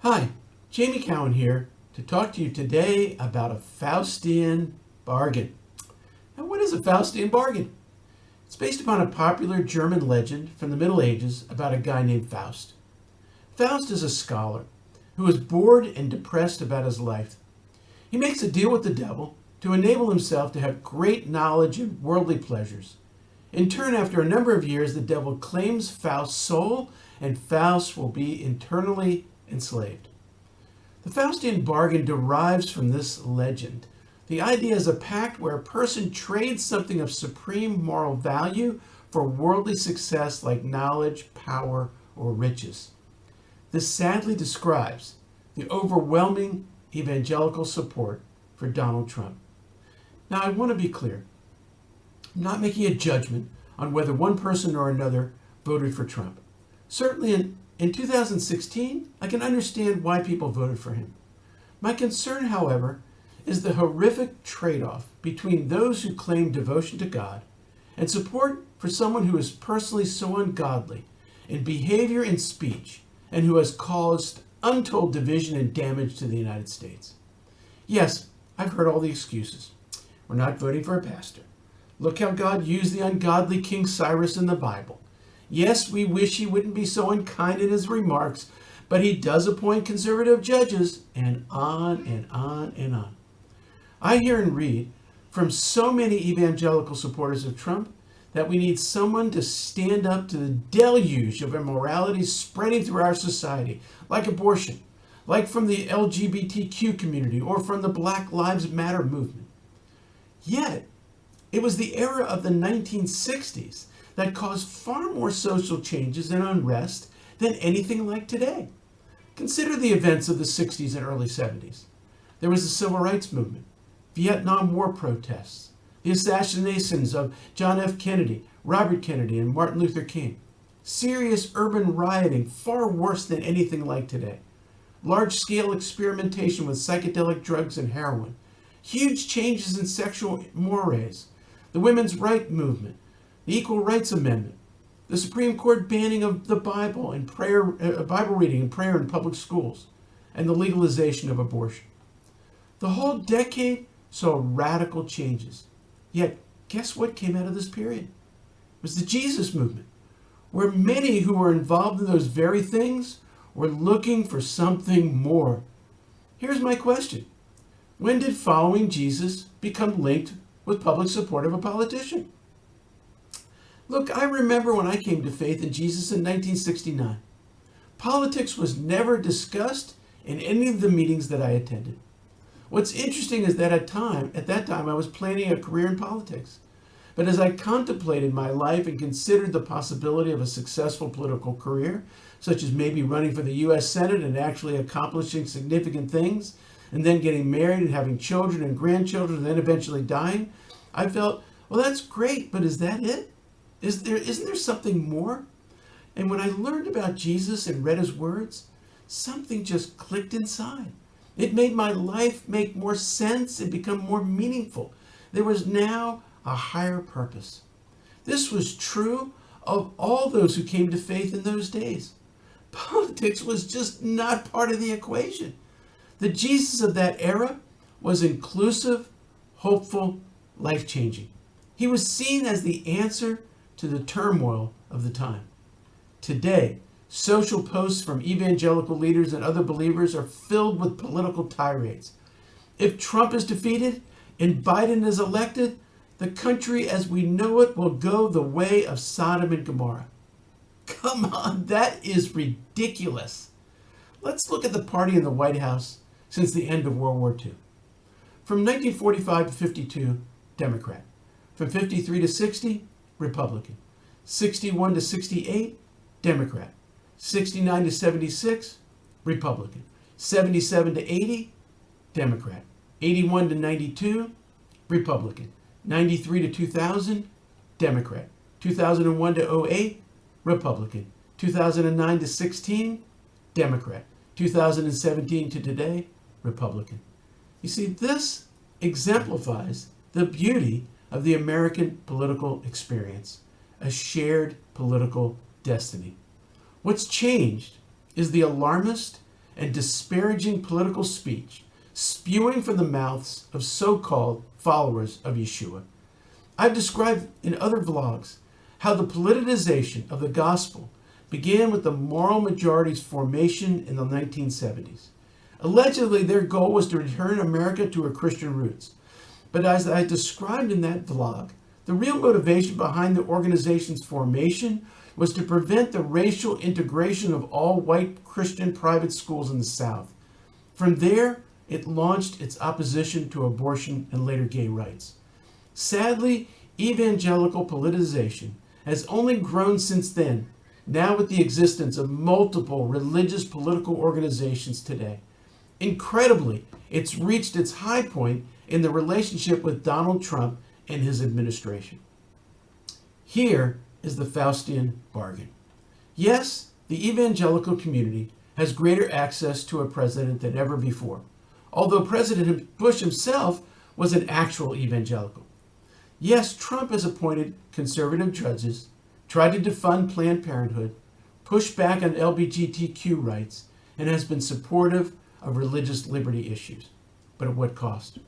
Hi, Jamie Cowen here to talk to you today about a Faustian bargain. Now, what is a Faustian bargain? It's based upon a popular German legend from the Middle Ages about a guy named Faust. Faust is a scholar who is bored and depressed about his life. He makes a deal with the devil to enable himself to have great knowledge and worldly pleasures. In turn, after a number of years, the devil claims Faust's soul, and Faust will be eternally enslaved. The Faustian bargain derives from this legend. The idea is a pact where a person trades something of supreme moral value for worldly success like knowledge, power, or riches. This sadly describes the overwhelming evangelical support for Donald Trump. Now, I want to be clear. I'm not making a judgment on whether one person or another voted for Trump. Certainly in 2016, I can understand why people voted for him. My concern, however, is the horrific trade-off between those who claim devotion to God and support for someone who is personally so ungodly in behavior and speech and who has caused untold division and damage to the United States. Yes, I've heard all the excuses. We're not voting for a pastor. Look how God used the ungodly King Cyrus in the Bible. Yes, we wish he wouldn't be so unkind in his remarks, but he does appoint conservative judges, and on and on and on. I hear and read from so many evangelical supporters of Trump that we need someone to stand up to the deluge of immorality spreading through our society, like abortion, like from the LGBTQ community, or from the Black Lives Matter movement. Yet, it was the era of the 1960s that caused far more social changes and unrest than anything like today. Consider the events of the 60s and early 70s. There was the Civil Rights Movement, Vietnam War protests, the assassinations of John F. Kennedy, Robert Kennedy, and Martin Luther King. Serious urban rioting, far worse than anything like today. Large-scale experimentation with psychedelic drugs and heroin. Huge changes in sexual mores. The women's rights movement. The Equal Rights Amendment. The Supreme Court banning of the Bible and Bible reading and prayer in public schools. And the legalization of abortion. The whole decade saw radical changes. Yet, guess what came out of this period? It was the Jesus movement, where many who were involved in those very things were looking for something more. Here's my question. When did following Jesus become linked with public support of a politician? Look, I remember when I came to faith in Jesus in 1969. Politics was never discussed in any of the meetings that I attended. What's interesting is that at that time, I was planning a career in politics. But as I contemplated my life and considered the possibility of a successful political career, such as maybe running for the U.S. Senate and actually accomplishing significant things, and then getting married and having children and grandchildren, and then eventually dying, I felt, well, that's great, but is that it? Isn't there something more? And when I learned about Jesus and read his words, something just clicked inside. It made my life make more sense and become more meaningful. There was now a higher purpose. This was true of all those who came to faith in those days. Politics was just not part of the equation. The Jesus of that era was inclusive, hopeful, life-changing. He was seen as the answer to the turmoil of the time. Today, social posts from evangelical leaders and other believers are filled with political tirades. If Trump is defeated and Biden is elected, the country as we know it will go the way of Sodom and Gomorrah. Come on, that is ridiculous. Let's look at the party in the White House since the end of World War II. From 1945 to 52, Democrat. From 53 to 60, Republican. 61 to 68, Democrat. 69 to 76, Republican. 77 to 80, Democrat. 81 to 92, Republican. 93 to 2000, Democrat. 2001 to 08, Republican. 2009 to 16, Democrat. 2017 to today, Republican. You see, this exemplifies the beauty of the American political experience, a shared political destiny. What's changed is the alarmist and disparaging political speech spewing from the mouths of so-called followers of Yeshua. I've described in other vlogs how the politicization of the gospel began with the moral majority's formation in the 1970s. Allegedly, their goal was to return America to her Christian roots. But as I described in that vlog, the real motivation behind the organization's formation was to prevent the racial integration of all white Christian private schools in the South. From there, it launched its opposition to abortion and later gay rights. Sadly, evangelical politicization has only grown since then, now with the existence of multiple religious political organizations today. Incredibly, it's reached its high point in the relationship with Donald Trump and his administration. Here is the Faustian bargain. Yes, the evangelical community has greater access to a president than ever before, although President Bush himself was an actual evangelical. Yes, Trump has appointed conservative judges, tried to defund Planned Parenthood, pushed back on LGBTQ rights, and has been supportive of religious liberty issues. But at what cost?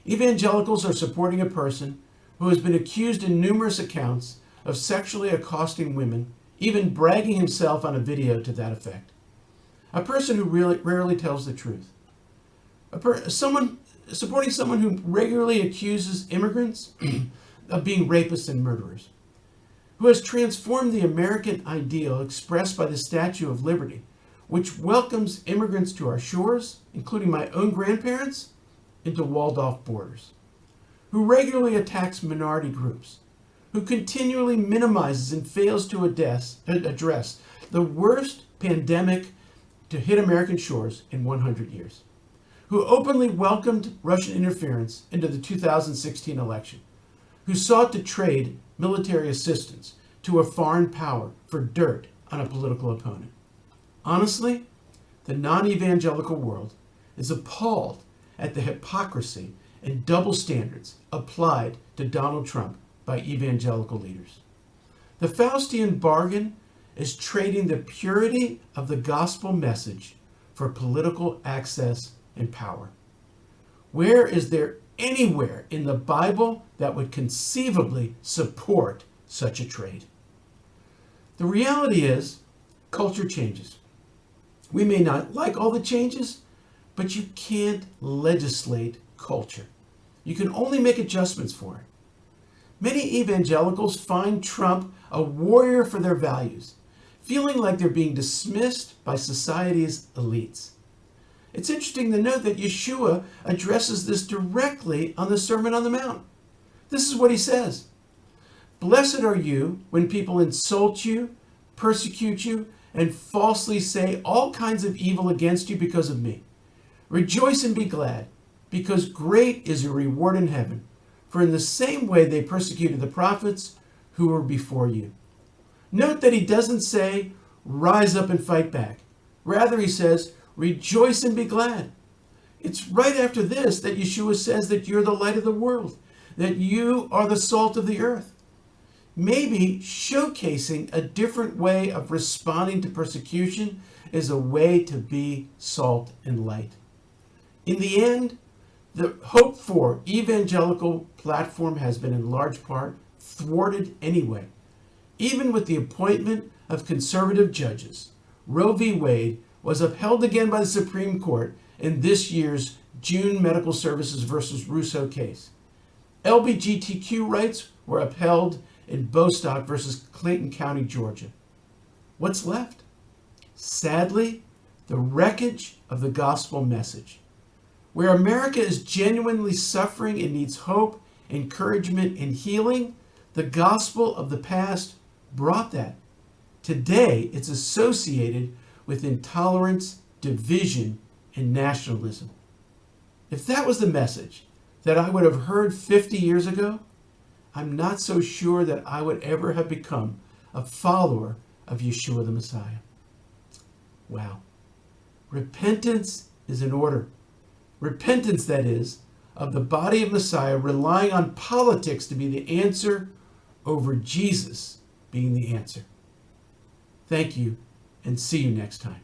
Evangelicals are supporting a person who has been accused in numerous accounts of sexually accosting women, even bragging himself on a video to that effect. A person who rarely tells the truth. Supporting someone who regularly accuses immigrants of being rapists and murderers. Who has transformed the American ideal expressed by the Statue of Liberty, which welcomes immigrants to our shores, including my own grandparents, into walled-off borders. Who regularly attacks minority groups. Who continually minimizes and fails to address the worst pandemic to hit American shores in 100 years. Who openly welcomed Russian interference into the 2016 election. Who sought to trade military assistance to a foreign power for dirt on a political opponent. Honestly, the non-evangelical world is appalled at the hypocrisy and double standards applied to Donald Trump by evangelical leaders. The Faustian bargain is trading the purity of the gospel message for political access and power. Where is there anywhere in the Bible that would conceivably support such a trade? The reality is, culture changes. We may not like all the changes, but you can't legislate culture. You can only make adjustments for it. Many evangelicals find Trump a warrior for their values, feeling like they're being dismissed by society's elites. It's interesting to note that Yeshua addresses this directly on the Sermon on the Mount. This is what he says. Blessed are you when people insult you, persecute you, and falsely say all kinds of evil against you because of me. Rejoice and be glad, because great is your reward in heaven. For in the same way they persecuted the prophets who were before you. Note that he doesn't say, rise up and fight back. Rather, he says, rejoice and be glad. It's right after this that Yeshua says that you're the light of the world, that you are the salt of the earth. Maybe showcasing a different way of responding to persecution is a way to be salt and light. In the end, the hope for evangelical platform has been in large part thwarted anyway. Even with the appointment of conservative judges, Roe v. Wade was upheld again by the Supreme Court in this year's June Medical Services versus Russo case. LGBTQ rights were upheld in Bostock versus Clayton County, Georgia. What's left? Sadly, the wreckage of the gospel message. Where America is genuinely suffering and needs hope, encouragement, and healing, the gospel of the past brought that. Today, it's associated with intolerance, division, and nationalism. If that was the message that I would have heard 50 years ago, I'm not so sure that I would ever have become a follower of Yeshua the Messiah. Wow. Repentance is in order. Repentance, that is, of the body of Messiah relying on politics to be the answer over Jesus being the answer. Thank you, and see you next time.